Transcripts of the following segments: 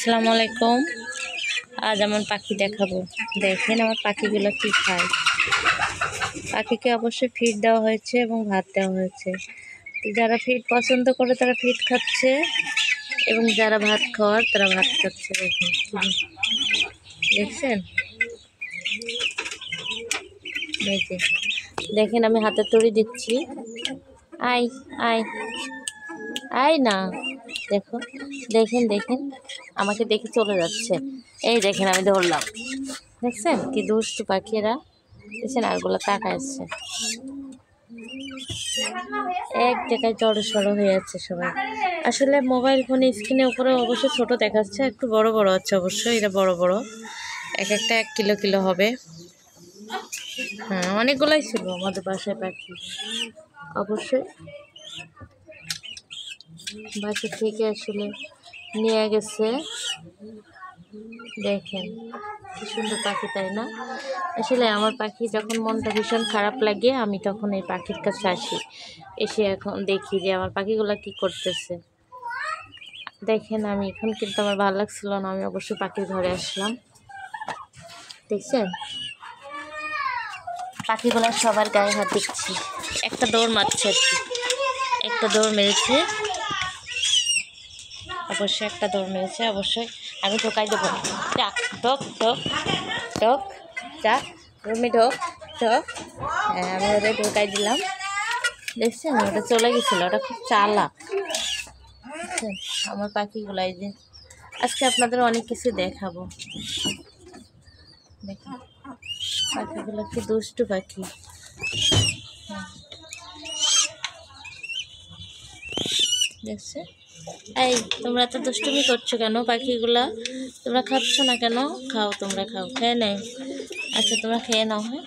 আসসালামু আলাইকুম। আজ আমার পাখি দেখাবো। দেখেন আমার পাখিগুলো কি খায়। পাখিকে অবশ্যই ফিড দেওয়া হয়েছে এবং ভাত দেওয়া হয়েছে। তো যারা ফিড পছন্দ করে তারা ফিড খাচ্ছে এবং যারা ভাত খাওয়ার তারা ভাত খাচ্ছে। দেখেন দেখছেন, দেখেন আমি হাতে তড়ি দিচ্ছি। আয় আয় আয় না, দেখো দেখেন দেখেন আমাকে দেখে চলে যাচ্ছে। এই দেখেন আমি ধরলাম, দেখছেন কি দুষ্টু পাখিরা, দেখছেন আরগুলো তাকায় আসছে। এক জায়গায় জড়সড় হয়ে যাচ্ছে সবাই। আসলে মোবাইল ফোনে স্ক্রিনের উপরে অবশ্যই ছোট দেখাচ্ছে, একটু বড় বড় আছে অবশ্যই। এটা বড় বড়, এক একটা 1 কিলো কিলো হবে। হ্যাঁ, অনেকগুলাই ছিল আমাদের বাসায় পাখি। অবশ্যই বাসা থেকে আসলে নিয়ে গেছে। দেখেন কি সুন্দর পাখি, তাই না? আসলে আমার পাখি যখন মনটা ভীষণ খারাপ লাগে আমি তখন এই পাখির কাছে আসি, এসে এখন দেখি যে আমার পাখিগুলো কি করতেছে। দেখেন আমি এখন কিন্তু আমার ভালো লাগছিল না, আমি অবশ্যই পাখির ঘরে আসলাম। দেখছেন পাখিগুলো সবার গায়ে হাত দিচ্ছি। একটা দৌড় মারছে আর কি, একটা দৌড় মেরেছে, অবশ্যই একটা দৌড় মেরেছে। অবশ্যই আমি ঢোকাই দেবো। যা ঢোক ঢোক ঢোক, যা রুমে ঢোক ঢোক। হ্যাঁ, আমি ওদের ঢোকাই দিলাম। দেখছেন ওটা চলে গেছিলো, ওটা খুব চালাক। দেখছেন আমার পাখিগুলাই যে আজকে আপনাদের অনেক কিছু দেখাবো। দেখেন পাখিগুলো কি দুষ্টু পাখি। দেখছে, এই তোমরা তো দুষ্টুমি করছো কেন? পাখিগুলা তোমরা খাচ্ছ না কেন? খাও, তোমরা খাও, খেয়ে নেই। আচ্ছা তোমরা খেয়ে নাও। হ্যাঁ,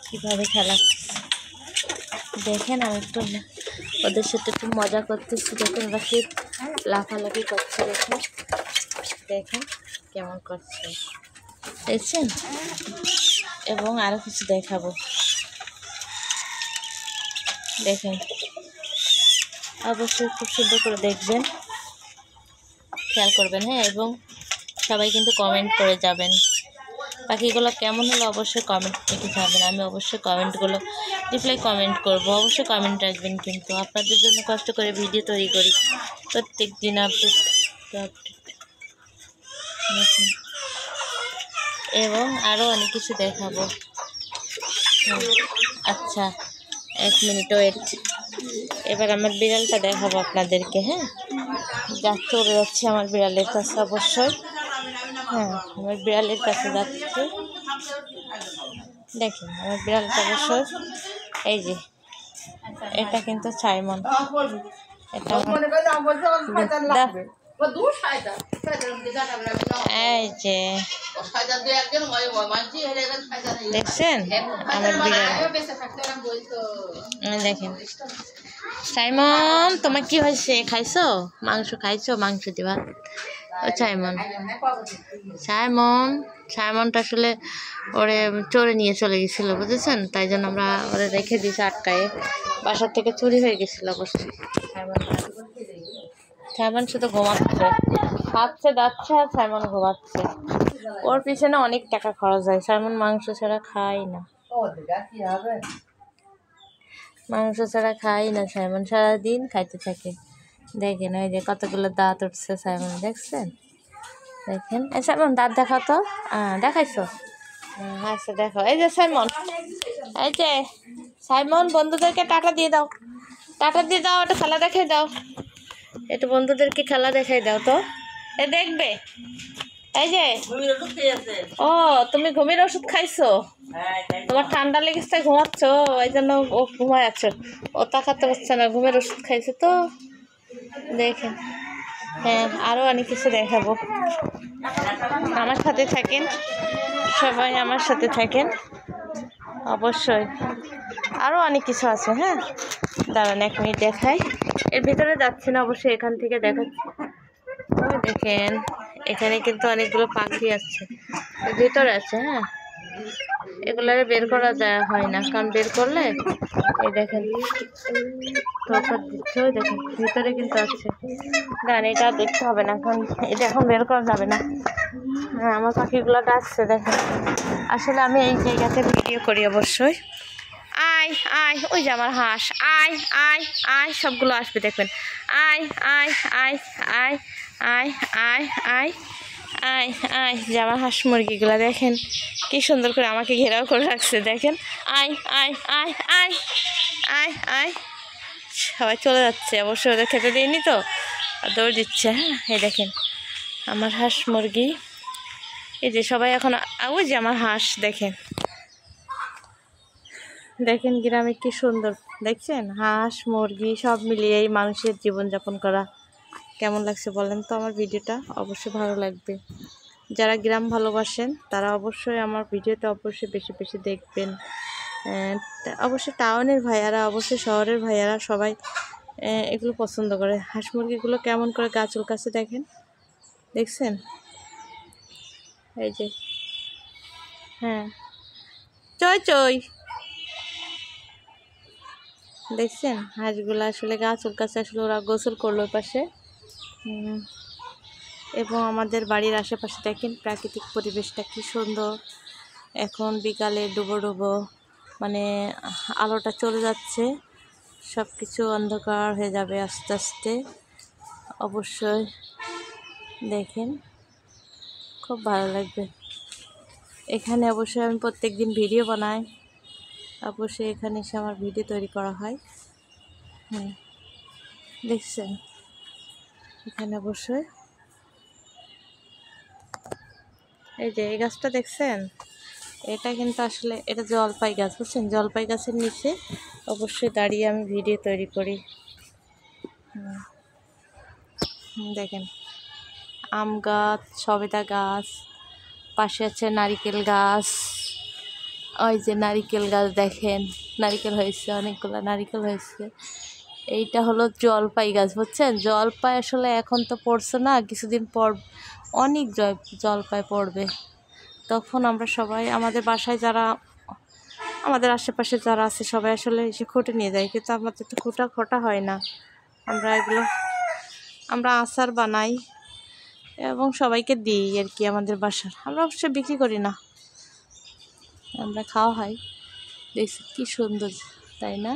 কীভাবে খেলা দেখেন। আমি একটু ওদের সাথে একটু মজা করতেছি। দেখেন ওরা কি লাফালাফি করছে, দেখেন দেখেন কেমন করছে, দেখছেন? এবং আরও কিছু দেখাবো, দেখেন অবশ্যই খুব সুন্দর করে দেখবেন, খেয়াল করবেন। হ্যাঁ, এবং সবাই কিন্তু কমেন্ট করে যাবেন পাখিগুলো কেমন হলো, অবশ্যই কমেন্ট লিখে যাবেন। আমি অবশ্যই কমেন্টগুলো রিপ্লাই কমেন্ট করব, অবশ্যই কমেন্ট রাখবেন। কিন্তু আপনাদের জন্য কষ্ট করে ভিডিও তৈরি করি, প্রত্যেক দিন আপডেট এবং আরও অনেক কিছু দেখাবো। আচ্ছা 1 মিনিট ওয়েট। এবার আমার বিড়ালটা দেখাবো আপনাদেরকে। হ্যাঁ, চলে যাচ্ছে আমার বিড়ালের কাছে অবশ্যই। হ্যাঁ, আমার বিড়ালের কাছে যাচ্ছে। দেখেন আমার বিড়ালটা অবশ্যই, এই যে এটা কিন্তু সাইমন। এটা এই যে দেখছেন আমার বিড়াল। দেখেন সাইমন, তোমার কি হয়েছে? খাইছো মাংস? খাইছো মাংস দিবা? ও সাইমন, সাইমন সাইমনটা আসলে ওরে চোরে নিয়ে চলে গেছিলো, বুঝেছেন? তাই জন্য আমরা ওরে রেখে দিয়েছি আটকায়ে। বাসার থেকে চুরি হয়ে গেছিলো অবশ্যই। সাইমন শুধু ঘুমাচ্ছে, খাচ্ছে যাচ্ছে, আর সাইমন ঘুমাচ্ছে। ওর পিছনে অনেক টাকা খরচ হয়। সাইমন মাংস ছাড়া খায় না, মাংস ছাড়া খাই না। সাইমন সারাদিন খাইতে থাকে। দেখেন ওই যে কতগুলো দাঁত উঠছে সাইমন, দেখছেন? দেখেন এই সাইমন দাঁত দেখাও তো। দেখাইছো? আচ্ছা দেখো, এই যে সাইমন, এই যে সাইমন, বন্ধুদেরকে টাটা দিয়ে দাও, টাটা দিয়ে দাও, একটু খেলা দেখাই দাও, একটু বন্ধুদেরকে খেলা দেখাই দাও তো। এ দেখবে, এই যে ও তুমি ঘুমের ওষুধ খাইছো? তোমার ঠান্ডা লেগেছে, ঘুমাচ্ছ, এই জন্য ও ঘুমায় আছো। ও তাকাতে পারছে না, ঘুমের ওষুধ খাইছে তো। দেখেন, হ্যাঁ আরও অনেক কিছু দেখাবো। আমার সাথে থাকেন সবাই, আমার সাথে থাকেন অবশ্যই। আরও অনেক কিছু আছে। হ্যাঁ দাঁড়ান 1 মিনিট দেখাই। এর ভিতরে যাচ্ছে না, অবশ্যই এখান থেকে দেখাচ্ছি। দেখেন এখানে কিন্তু অনেকগুলো পাখি আছে, এর ভিতরে আছে। হ্যাঁ, এগুলারে বের করা যায় হয় না, কারণ বের করলে এই দেখেন ধোকা দিচ্ছে, ওই দেখেন ভিতরে কিন্তু আছে। না এটা দেখতে হবে না এখন, এটা এখন বের করা যাবে না। হ্যাঁ আমার পাখিগুলো ডাকছে দেখেন। আসলে আমি এই জায়গাতে ভিডিও করি অবশ্যই। আয় আয়, ওই যে আমার হাঁস, আয় আয় আয়, সবগুলো আসবে দেখবেন। আয় আয় আয় আয় আয় আয় আয় আয় আয়, যে আমার হাঁস মুরগিগুলো দেখেন কি সুন্দর করে আমাকে ঘেরাও করে রাখছে দেখেন। আয় আয় আয় আয় আয় আয়, সবাই চলে যাচ্ছে, অবশ্যই ওদের খেতে দিইনি তো দৌড় দিচ্ছে। হ্যাঁ এই দেখেন আমার হাঁস মুরগি, এই যে সবাই এখন, ওই যে আমার হাঁস দেখেন, দেখেন গ্রামে কি সুন্দর দেখছেন, হাঁস মুরগি সব মিলিয়ে এই মানুষের জীবনযাপন করা। কেমন লাগছে বলেন তো আমার ভিডিওটা? অবশ্যই ভালো লাগবে। যারা গ্রাম ভালোবাসেন তারা অবশ্যই আমার ভিডিওটা অবশ্যই বেশি বেশি দেখবেন। অবশ্যই টাউনের ভাইয়ারা, অবশ্যই শহরের ভাইয়ারা সবাই এগুলো পছন্দ করে। হাঁস মুরগিগুলো কেমন করে গা চুলকাচ্ছে দেখেন, দেখছেন? এই যে হ্যাঁ চই চই, দেখছেন হাঁসগুলো আসলে গা চুলকাচ্ছে, আসলে ওরা গোসল করলো পাশে। এবং আমাদের বাড়ির আশেপাশে দেখেন প্রাকৃতিক পরিবেশটা কি সুন্দর। এখন বিকালে ডুবো ডুবো, মানে আলোটা চলে যাচ্ছে, সব কিছু অন্ধকার হয়ে যাবে আস্তে আস্তে। অবশ্যই দেখেন খুব ভালো লাগবে। এখানে অবশ্যই আমি প্রত্যেক দিন ভিডিও বানাই, অবশ্যই এখানে এসে আমার ভিডিও তৈরি করা হয়। হ্যাঁ দেখছেন এখানে অবশ্যই, এই যে এই গাছটা দেখছেন, এটা কিন্তু আসলে এটা জলপাই গাছ, বুঝছেন? জলপাই গাছের নিচে অবশ্যই দাঁড়িয়ে আমি ভিডিও তৈরি করি। দেখেন আম গাছ, সবেদা গাছ, পাশে আছে নারিকেল গাছ, ওই যে নারিকেল গাছ দেখেন, নারিকেল হয়েছে, অনেকগুলো নারিকেল হয়েছে। এইটা হলো জলপাই গাছ, বুঝছেন? জলপাই আসলে এখন তো পড়ছে না, কিছুদিন পর অনেক জলপাই পড়বে, তখন আমরা সবাই আমাদের বাসায় যারা, আমাদের আশেপাশে যারা আছে সবাই আসলে এসে খুঁটে নিয়ে যায়, কিন্তু আমাদের তো খোটা হয় না। আমরা আচার বানাই এবং সবাইকে দিই আর কি আমাদের বাসার, আমরা অবশ্যই বিক্রি করি না, আমরা খাওয়া হয়। দেখছি কি সুন্দর, তাই না?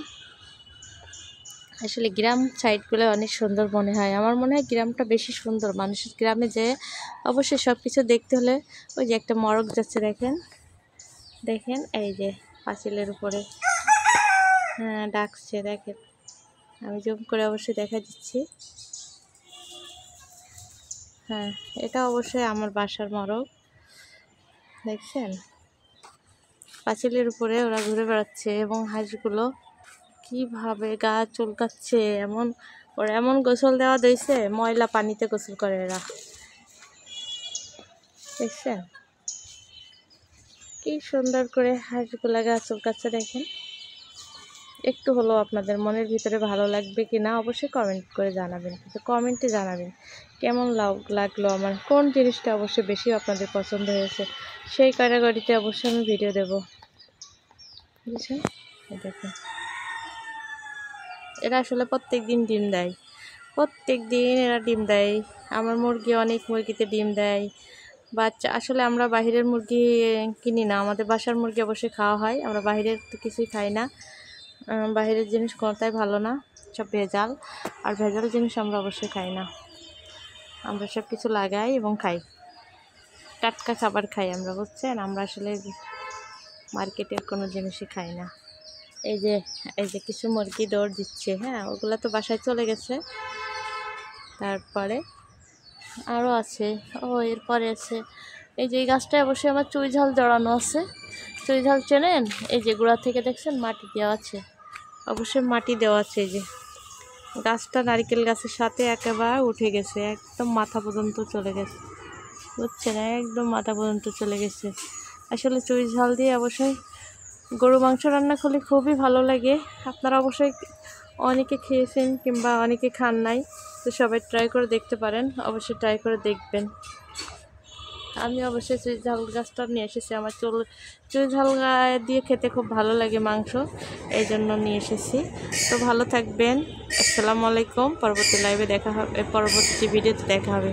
আসলে গ্রাম সাইডগুলো অনেক সুন্দর মনে হয়, আমার মনে হয় গ্রামটা বেশি সুন্দর। মানুষের গ্রামে যে অবশ্যই সব কিছু দেখতে হলে, ওই যে একটা মরগ যাচ্ছে দেখেন, দেখেন এই যে পাঁচিলের উপরে, হ্যাঁ ডাকছে দেখেন, আমি জুম করে অবশ্যই দেখা দিচ্ছি। হ্যাঁ এটা অবশ্যই আমার বাসার মরগ, দেখছেন পাঁচিলের উপরে ওরা ঘুরে বেড়াচ্ছে। এবং হাঁসগুলো কিভাবে গা চুলকাচ্ছে, ওরা এমন গোসল দেওয়া দিয়েছে, ময়লা পানিতে গোসল করে এরা, দেখছেন কি সুন্দর করে হাঁসগুলা গা চুলকাচ্ছে দেখেন। একটু হলেও আপনাদের মনের ভিতরে ভালো লাগবে কি না অবশ্যই কমেন্ট করে জানাবেন, কিন্তু কমেন্টে জানাবেন কেমন লাগলো, আমার কোন জিনিসটা অবশ্যই বেশি আপনাদের পছন্দ হয়েছে, সেই ক্যাটাগরিতে অবশ্যই আমি ভিডিও দেব, বুঝছেন? দেখুন এরা আসলে প্রত্যেক দিন ডিম দেয়, প্রত্যেক দিন এরা ডিম দেয়। আমার মুরগি, অনেক মুরগিতে ডিম দেয় বাচ্চা। আসলে আমরা বাহিরের মুরগি কিনি না, আমাদের বাসার মুরগি অবশ্যই খাওয়া হয়, আমরা বাহিরের তো কিছুই খাই না। বাহিরের জিনিস কোনোটাই ভালো না, সব ভেজাল, আর ভেজাল জিনিস আমরা অবশ্যই খাই না। আমরা সব কিছু লাগাই এবং খাই, টাটকা খাবার খাই আমরা, বুঝছেন? আমরা আসলে মার্কেটের কোনো জিনিসই খাই না। এই যে কিছু মুরগি দৌড় দিচ্ছে, হ্যাঁ ওগুলো তো বাসায় চলে গেছে। তারপরে আরও আছে, এরপরে আছে এই যে এই গাছটায় অবশ্যই আমার চুই ঝাল জড়ানো আছে। চুই ঝাল চেনেন? এই যে গোড়া থেকে দেখছেন মাটি দেওয়া আছে, অবশ্যই মাটি দেওয়া আছে। এই যে গাছটা নারকেল গাছের সাথে একেবারে উঠে গেছে, একদম মাথা পর্যন্ত চলে গেছে, বুঝছেন? একদম মাথা পর্যন্ত চলে গেছে। আসলে চুই ঝাল দিয়ে অবশ্যই গরু মাংস রান্না করলে খুবই ভালো লাগে। আপনারা অবশ্যই অনেকে খেয়েছেন কিংবা অনেকে খান নাই, তো সবাই ট্রাই করে দেখতে পারেন, অবশ্যই ট্রাই করে দেখবেন। আমি অবশ্যই চুই ঝাল গাছটা নিয়ে এসেছি। আমার চুই ঝাল গাছ দিয়ে খেতে খুব ভালো লাগে মাংস, এই জন্য নিয়ে এসেছি। তো ভালো থাকবেন, আসসালামু আলাইকুম। পরবর্তী লাইভে দেখা হবে, পরবর্তী ভিডিওতে দেখা হবে।